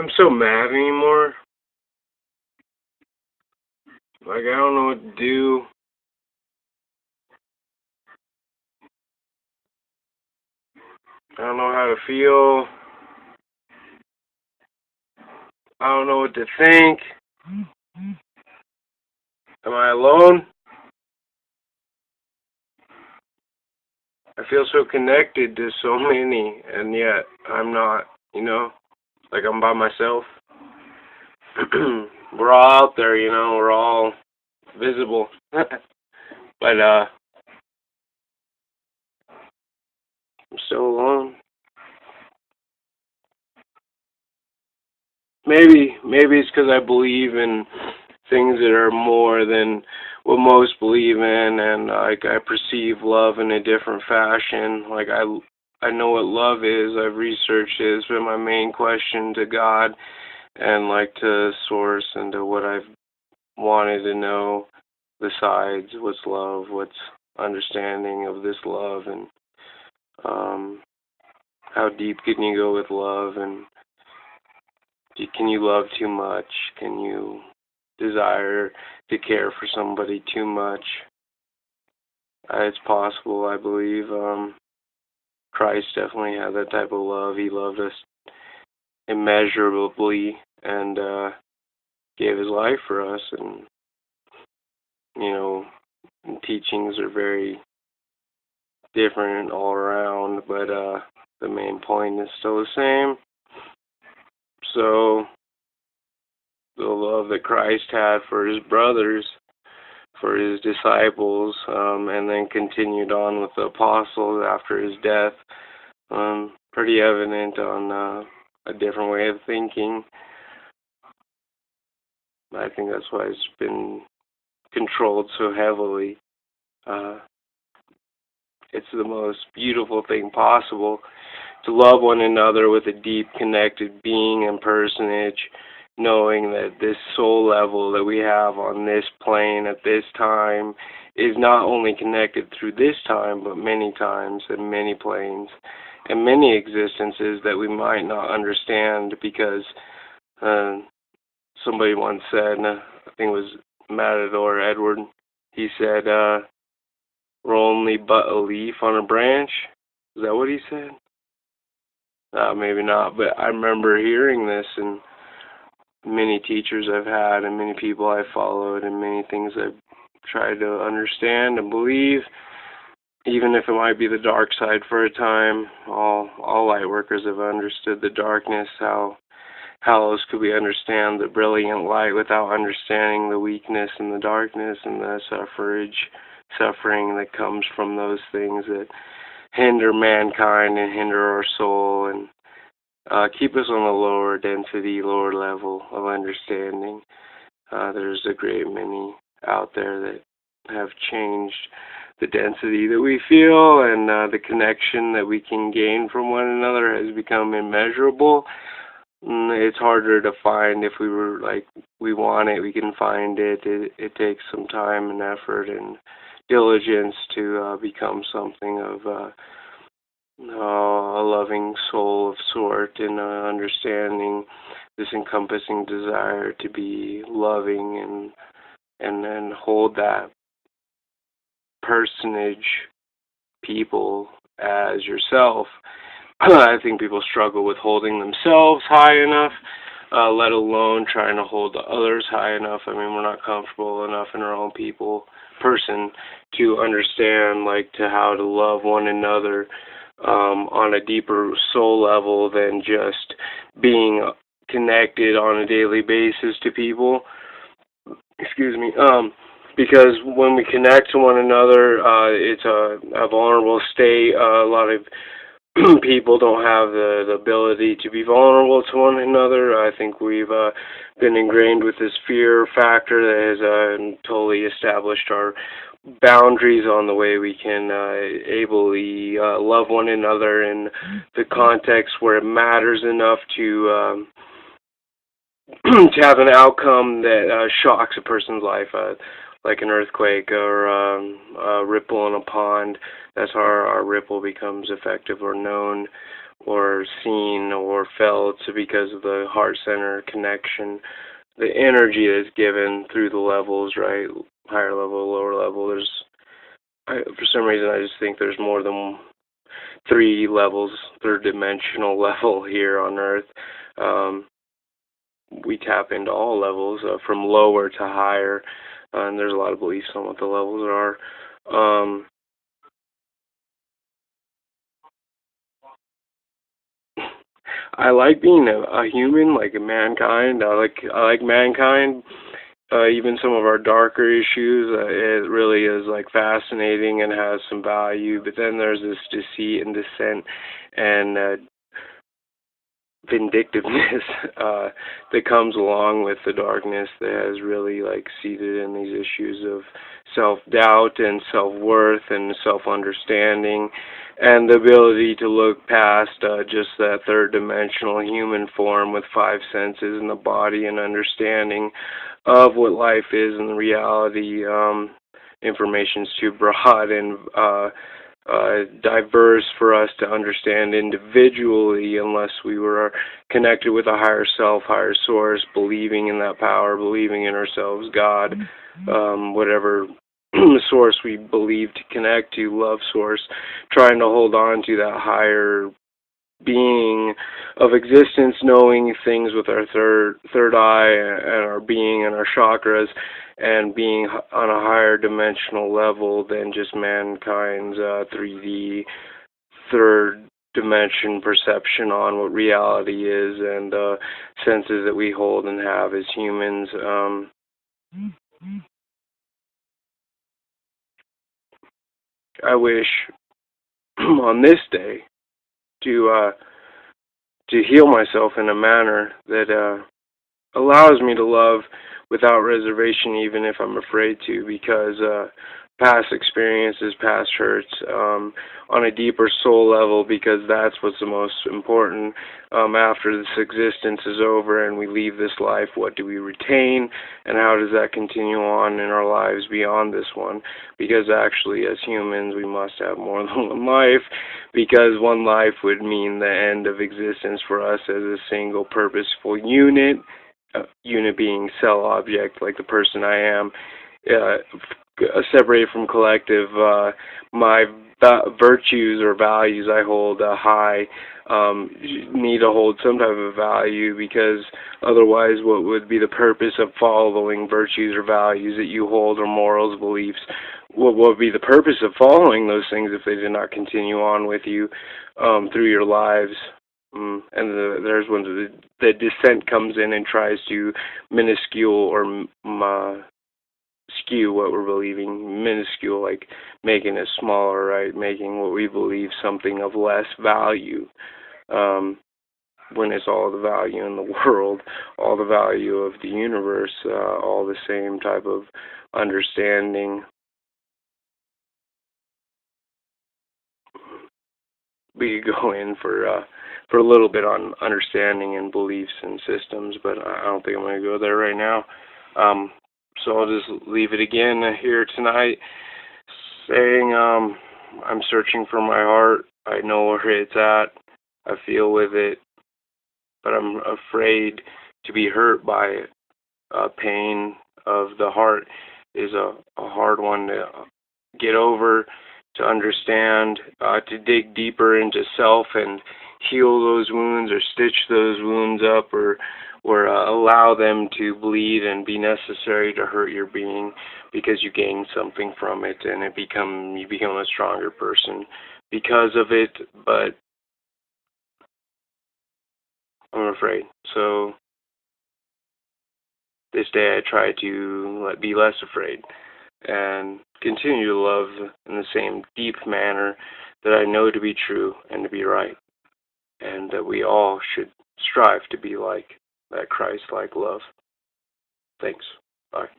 I'm so mad anymore. Like, I don't know what to do. I don't know how to feel. I don't know what to think. Am I alone? I feel so connected to so many, and yet I'm not, like I'm by myself. We're all out there, we're all visible. But, I'm still alone. Maybe it's because I believe in things that are more than what most believe in, and like I perceive love in a different fashion. Like I know what love is. I've researched it. It's been my main question to God, and like to source and to what I've wanted to know. Besides, what's love? What's understanding of this love, and how deep can you go with love, and can you love too much? Can you desire to care for somebody too much? It's possible, I believe. Christ definitely had that type of love. He loved us immeasurably and gave his life for us. And, teachings are very different all around, but the main point is still the same. So, the love that Christ had for his brothers, for his disciples, and then continued on with the apostles after his death, pretty evident on a different way of thinking. I think that's why it's been controlled so heavily. It's the most beautiful thing possible to love one another with a deep connected being and personage, knowing that this soul level that we have on this plane at this time is not only connected through this time, but many times and many planes and many existences that we might not understand, because somebody once said, and I think it was Matador Edward, he said, we're only but a leaf on a branch. Is that what he said? Maybe not, but I remember hearing this, and many teachers I've had and many people I've followed and many things I've tried to understand and believe, even if it might be the dark side for a time. All light workers have understood the darkness. How else could we understand the brilliant light without understanding the weakness and the darkness and the suffering that comes from those things that hinder mankind and hinder our soul and keep us on the lower density, lower level of understanding. There's a great many out there that have changed the density that we feel, and the connection that we can gain from one another has become immeasurable. It's harder to find. If we want it, we can find it. It takes some time and effort and diligence to become something of a loving soul of sort, and understanding this encompassing desire to be loving and then hold that personage, people, as yourself. I think people struggle with holding themselves high enough, let alone trying to hold the others high enough. I mean, we're not comfortable enough in our own person to understand, to how to love one another on a deeper soul level than just being connected on a daily basis to people. Excuse me. Because when we connect to one another, it's a vulnerable state. A lot of people don't have the ability to be vulnerable to one another. I think we've been ingrained with this fear factor that has totally established our boundaries on the way we can ably love one another in the context where it matters enough to to have an outcome that shocks a person's life, like an earthquake or a ripple in a pond. That's how our ripple becomes effective or known or seen or felt, because of the heart center connection, the energy that's given through the levels, right? Higher level, lower level. For some reason, I just think there's more than three levels, third dimensional level here on Earth. We tap into all levels, from lower to higher, and there's a lot of beliefs on what the levels are. I like being a human, like a mankind. I like mankind. Even some of our darker issues, it really is like fascinating and has some value. But then there's this deceit and dissent and vindictiveness that comes along with the darkness that has really like seeded in these issues of self-doubt and self-worth and self-understanding, and the ability to look past just that third dimensional human form with five senses in the body and understanding of what life is and the reality. Information's too broad and diverse for us to understand individually unless we were connected with a higher self, higher source, believing in that power, believing in ourselves, God, whatever source we believe to connect to, love source, trying to hold on to that higher being of existence, knowing things with our third eye and our being and our chakras, and being on a higher dimensional level than just mankind's 3D third dimension perception on what reality is and senses that we hold and have as humans. I wish on this day to heal myself in a manner that allows me to love without reservation, even if I'm afraid to, because past experiences, past hurts, on a deeper soul level, because that's what's the most important. After this existence is over and we leave this life, what do we retain, and how does that continue on in our lives beyond this one? Because actually, as humans, we must have more than one life, because one life would mean the end of existence for us as a single purposeful unit. Unit being cell object, like the person I am, separated from collective. My virtues or values I hold high need to hold some type of value, because otherwise what would be the purpose of following virtues or values that you hold, or morals, beliefs? What would be the purpose of following those things if they did not continue on with you through your lives? And there's when the dissent comes in and tries to minuscule or skew what we're believing, minuscule, like making it smaller, right? Making what we believe something of less value, when it's all the value in the world, all the value of the universe, all the same type of understanding. We could go in for a little bit on understanding and beliefs and systems, but I don't think I'm going to go there right now. So I'll just leave it again here tonight, saying I'm searching for my heart. I know where it's at. I feel with it, but I'm afraid to be hurt by it. Pain of the heart is a hard one to get over, to understand, to dig deeper into self and heal those wounds, or stitch those wounds up, or allow them to bleed and be necessary to hurt your being, because you gain something from it, and you become a stronger person because of it. But I'm afraid. So this day I try to be less afraid and continue to love in the same deep manner that I know to be true and to be right, and that we all should strive to be like that Christ-like love. Thanks. Bye.